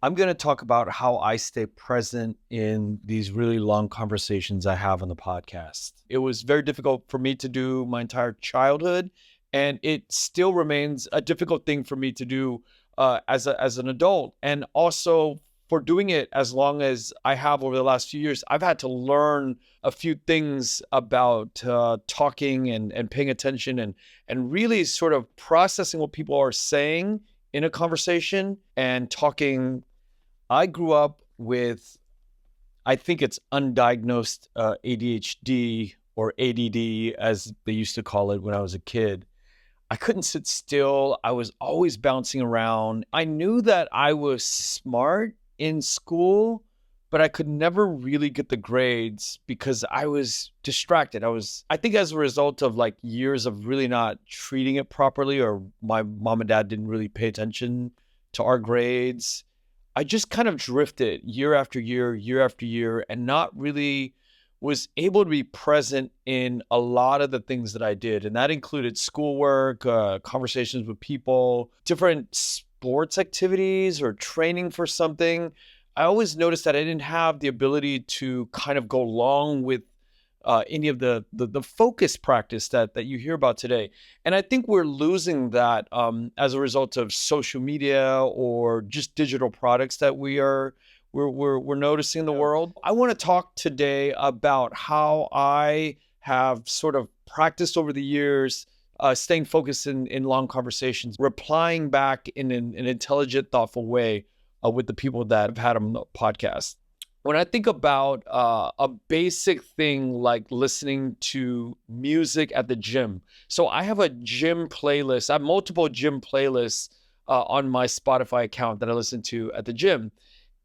I'm going to talk about how I stay present in these really long conversations I have on the podcast. It was very difficult for me to do my entire childhood, and it still remains a difficult thing for me to do as an adult. And also for doing it as long as I have over the last few years, I've had to learn a few things about talking and paying attention and really sort of processing what people are saying in a conversation and talking. I grew up with, I think it's undiagnosed ADHD or ADD, as they used to call it when I was a kid. I couldn't sit still. I was always bouncing around. I knew that I was smart in school, but I could never really get the grades because I was distracted. I think as a result of like years of really not treating it properly, or my mom and dad didn't really pay attention to our grades. I just kind of drifted year after year, and not really was able to be present in a lot of the things that I did. And that included schoolwork, conversations with people, different sports activities or training for something. I always noticed that I didn't have the ability to kind of go along with any of the focus practice that you hear about today. And I think we're losing that as a result of social media or just digital products that we're noticing in the world. I want to talk today about how I have sort of practiced over the years, staying focused in long conversations, replying back in an intelligent, thoughtful way with the people that have had on the podcast. When I think about a basic thing like listening to music at the gym, so I have a gym playlist. I have multiple gym playlists on my Spotify account that I listen to at the gym.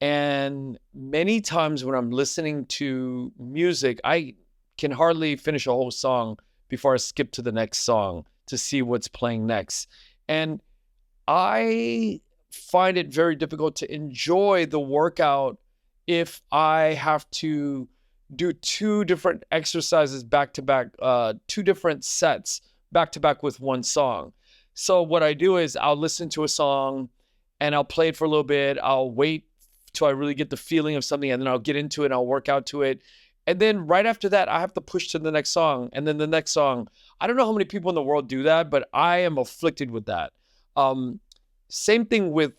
And many times when I'm listening to music, I can hardly finish a whole song before I skip to the next song to see what's playing next. And I find it very difficult to enjoy the workout if I have to do two different exercises back to back, two different sets back to back with one song. So what I do is I'll listen to a song and I'll play it for a little bit. I'll wait till I really get the feeling of something, and then I'll get into it and I'll work out to it. And then right after that, I have to push to the next song and then the next song. I don't know how many people in the world do that, but I am afflicted with that. Same thing with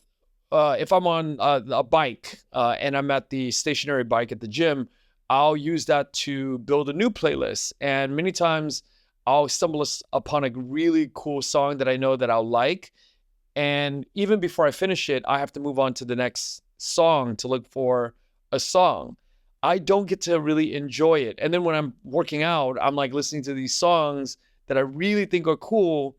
if I'm on a bike and I'm at the stationary bike at the gym, I'll use that to build a new playlist. And many times I'll stumble upon a really cool song that I know that I'll like. And even before I finish it, I have to move on to the next song to look for a song. I don't get to really enjoy it. And then when I'm working out, I'm like listening to these songs that I really think are cool,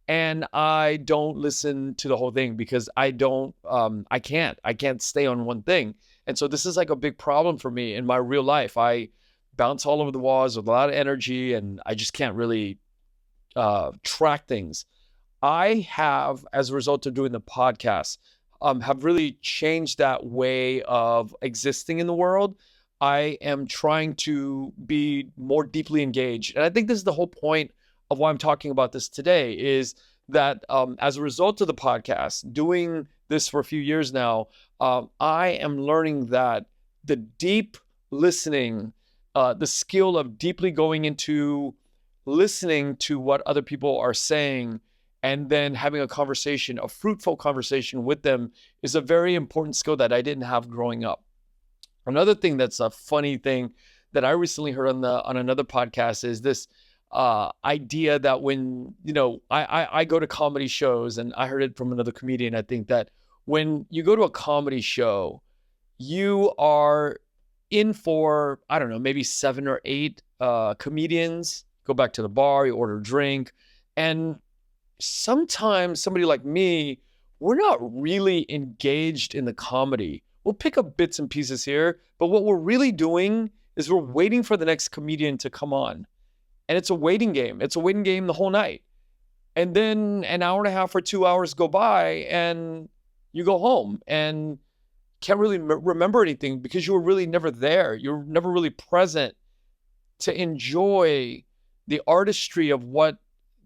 and I don't listen to the whole thing because I can't stay on one thing. And so this is like a big problem for me in my real life. I bounce all over the walls with a lot of energy, and I just can't really track things. I have, as a result of doing the podcast, have really changed that way of existing in the world. I am trying to be more deeply engaged. And I think this is the whole point of why I'm talking about this today, is that as a result of the podcast, doing this for a few years now, I am learning that the deep listening, the skill of deeply going into listening to what other people are saying and then having a conversation, a fruitful conversation with them, is a very important skill that I didn't have growing up. Another thing that's a funny thing that I recently heard on another podcast is this idea that when, I go to comedy shows, and I heard it from another comedian. I think that when you go to a comedy show, you are in for, I don't know, maybe 7 or 8 comedians, go back to the bar, you order a drink. And sometimes somebody like me, we're not really engaged in the comedy. We'll pick up bits and pieces here, but what we're really doing is we're waiting for the next comedian to come on. And it's a waiting game. It's a waiting game the whole night. And then an hour and a half or 2 hours go by and you go home and can't really remember anything because you were really never there. You're never really present to enjoy the artistry of what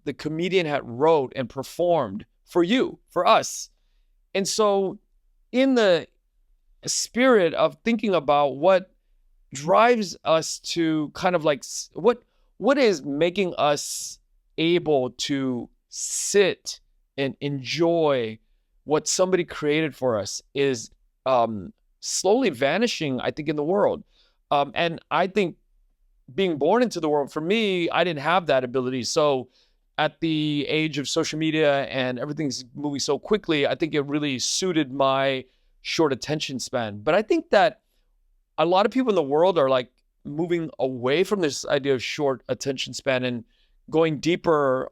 the comedian had wrote and performed for you, for us. And so in the spirit of thinking about what drives us to kind of like what is making us able to sit and enjoy what somebody created for us is slowly vanishing, I think, in the world. And I think being born into the world, for me, I didn't have that ability. So at the age of social media and everything's moving so quickly, I think it really suited my short attention span. But I think that a lot of people in the world are like moving away from this idea of short attention span and going deeper.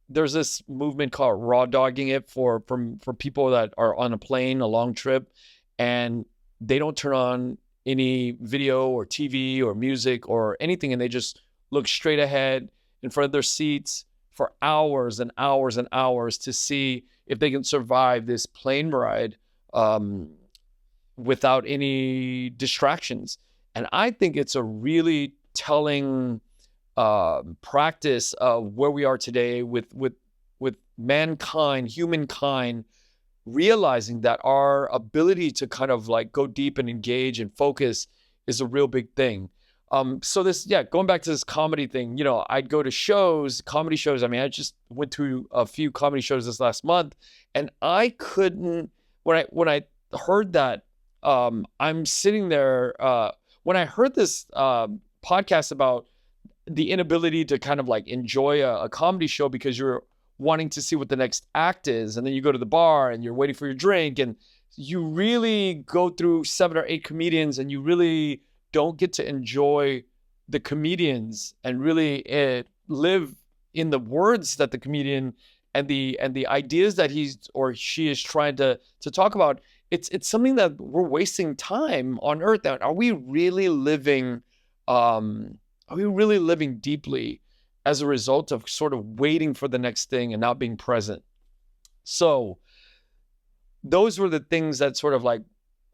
There's this movement called raw dogging it for people that are on a plane, a long trip, and they don't turn on any video or TV or music or anything, and they just look straight ahead in front of their seats for hours and hours and hours to see if they can survive this plane ride without any distractions. And I think it's a really telling practice of where we are today with mankind, humankind, realizing that our ability to kind of like go deep and engage and focus is a real big thing. So this, going back to this comedy thing, I'd go to shows, comedy shows. I mean, I just went to a few comedy shows this last month, and I couldn't, when I heard that, I'm sitting there, when I heard this podcast about the inability to kind of like enjoy a comedy show because you're wanting to see what the next act is, and then you go to the bar and you're waiting for your drink, and you really go through 7 or 8 comedians, and you really don't get to enjoy the comedians and really live in the words that the comedian and the ideas that he's or she is trying to talk about. It's something that we're wasting time on earth. Are we really living deeply as a result of sort of waiting for the next thing and not being present? So those were the things that sort of like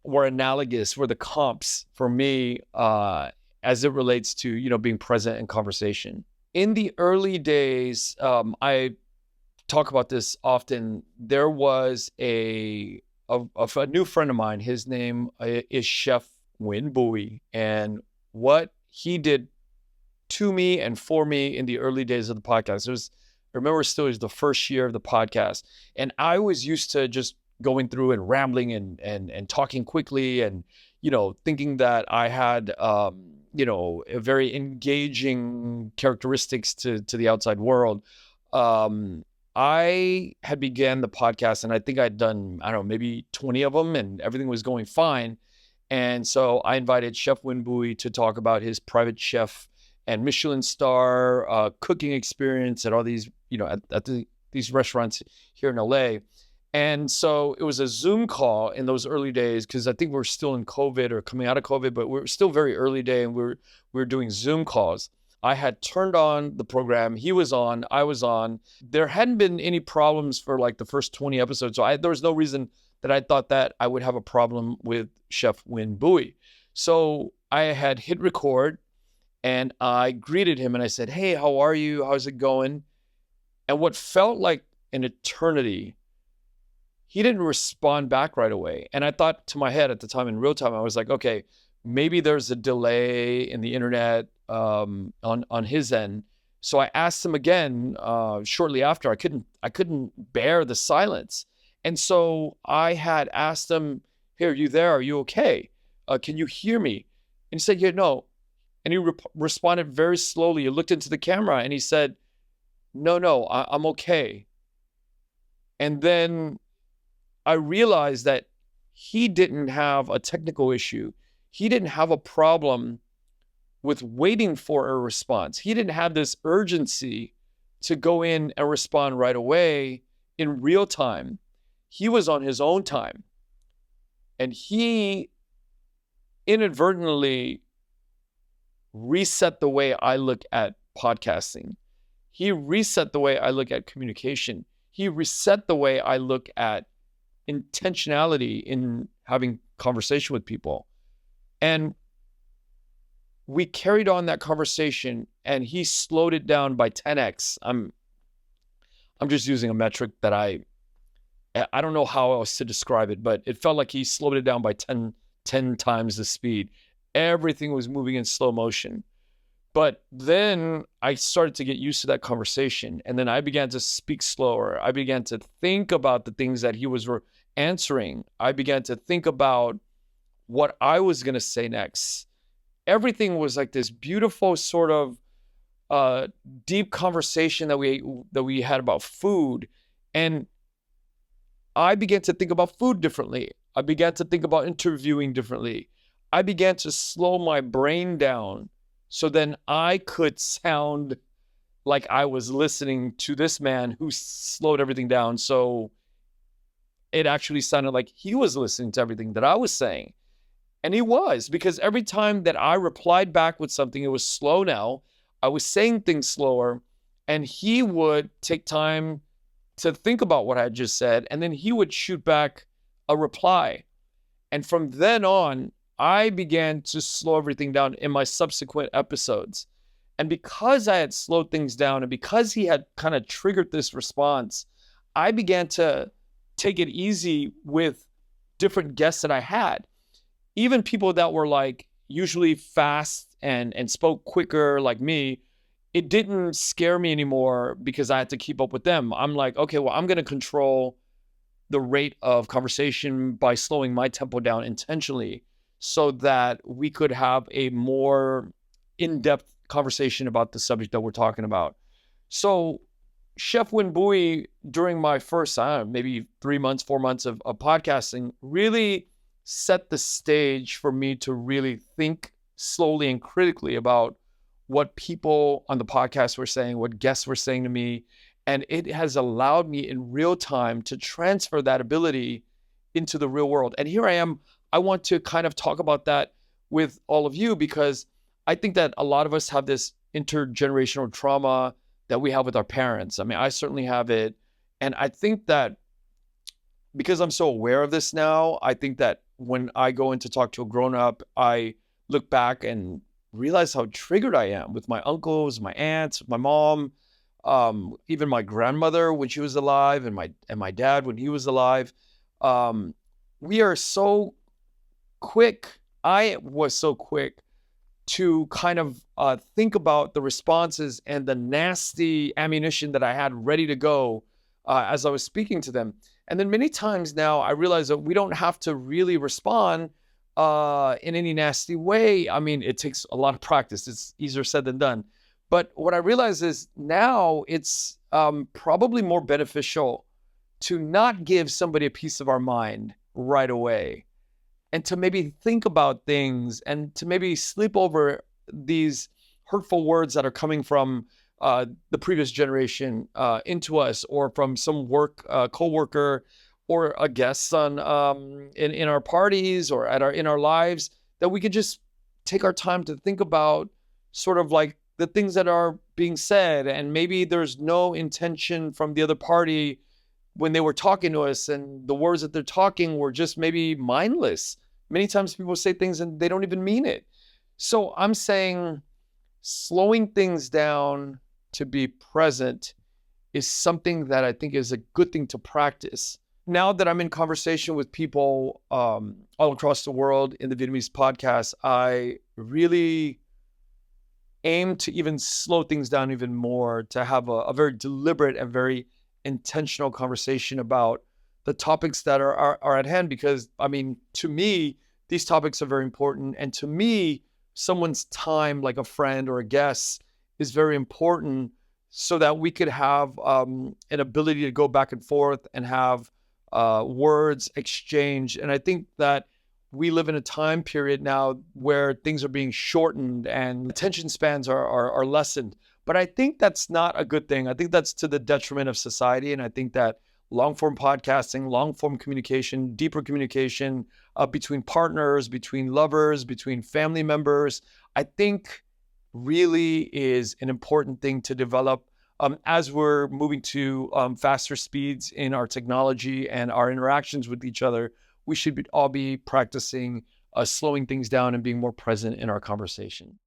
were analogous, were the comps for me as it relates to, being present in conversation. In the early days, I talk about this often. There was a new friend of mine. His name is Chef Win Bowie. And what he did to me and for me in the early days of the podcast, I remember still, it was the first year of the podcast. And I was used to just going through and rambling and talking quickly and, thinking that I had, a very engaging characteristics to the outside world. I had began the podcast, and I think I'd done, I don't know, maybe 20 of them, and everything was going fine. And so I invited Chef Win Bowie to talk about his private chef and Michelin star cooking experience at all these, these restaurants here in LA. And so it was a Zoom call in those early days, because I think we're still in COVID or coming out of COVID, but we're still very early day, and we're doing Zoom calls. I had turned on the program. He was on, I was on. There hadn't been any problems for like the first 20 episodes. So there was no reason that I thought that I would have a problem with Chef Win Bowie. So I had hit record, and I greeted him, and I said, "Hey, how are you? How's it going?" And what felt like an eternity, he didn't respond back right away. And I thought to my head at the time, in real time, I was like, okay, maybe there's a delay in the internet on his end. So I asked him again shortly after. I couldn't bear the silence. And so I had asked him, "Hey, are you there? Are you okay? Can you hear me?" And he said, "Yeah, no." And he responded very slowly. He looked into the camera and he said, No, I'm okay." And then I realized that he didn't have a technical issue. He didn't have a problem with waiting for a response. He didn't have this urgency to go in and respond right away in real time. He was on his own time. And he inadvertently reset the way I look at podcasting. He reset the way I look at communication. He reset the way I look at intentionality in having conversation with people. And we carried on that conversation, and he slowed it down by 10x. I'm just using a metric that I I don't know how else to describe it, but it felt like he slowed it down by 10 times the speed. Everything was moving in slow motion. But then I started to get used to that conversation. And then I began to speak slower. I began to think about the things that he was answering. I began to think about what I was going to say next. Everything was like this beautiful sort of deep conversation that we had about food. And I began to think about food differently. I began to think about interviewing differently. I began to slow my brain down so then I could sound like I was listening to this man who slowed everything down. So it actually sounded like he was listening to everything that I was saying. And he was, because every time that I replied back with something, it was slow now. I was saying things slower, and he would take time to think about what I just said, and then he would shoot back a reply. And from then on, I began to slow everything down in my subsequent episodes. And because I had slowed things down and because he had kind of triggered this response, I began to take it easy with different guests that I had. Even people that were like usually fast and spoke quicker like me, it didn't scare me anymore because I had to keep up with them. I'm like, okay, well, I'm going to control the rate of conversation by slowing my tempo down intentionally so that we could have a more in-depth conversation about the subject that we're talking about. So Chef Winbui, during my first, maybe 3 months, 4 months of podcasting, really set the stage for me to really think slowly and critically about what people on the podcast were saying, what guests were saying to me. And it has allowed me in real time to transfer that ability into the real world. And here I am. I want to kind of talk about that with all of you because I think that a lot of us have this intergenerational trauma that we have with our parents. I mean, I certainly have it. And I think that because I'm so aware of this now, I think that when I go in to talk to a grown-up, I look back and realize how triggered I am with my uncles, my aunts, my mom, even my grandmother when she was alive, and my dad when he was alive. We are so quick. I was so quick to kind of think about the responses and the nasty ammunition that I had ready to go as I was speaking to them. And then many times now I realize that we don't have to really respond in any nasty way. I mean, it takes a lot of practice. It's easier said than done. But what I realize is now it's probably more beneficial to not give somebody a piece of our mind right away and to maybe think about things and to maybe sleep over these hurtful words that are coming from the previous generation into us, or from some coworker or a guest on in our parties or in our lives, that we could just take our time to think about sort of like the things that are being said, and maybe there's no intention from the other party when they were talking to us, and the words that they're talking were just maybe mindless. Many times people say things and they don't even mean it. So I'm saying slowing things down to be present is something that I think is a good thing to practice. Now that I'm in conversation with people all across the world in the Vietnamese podcast, I really aim to even slow things down even more, to have a very deliberate and very intentional conversation about the topics that are at hand. Because, I mean, to me, these topics are very important. And to me, someone's time, like a friend or a guest, is very important so that we could have an ability to go back and forth and have words exchanged. And I think that we live in a time period now where things are being shortened and attention spans are lessened. But I think that's not a good thing. I think that's to the detriment of society. And I think that long-form podcasting, long-form communication, deeper communication between partners, between lovers, between family members, I think really is an important thing to develop as we're moving to faster speeds in our technology and our interactions with each other. We should all be practicing slowing things down and being more present in our conversation.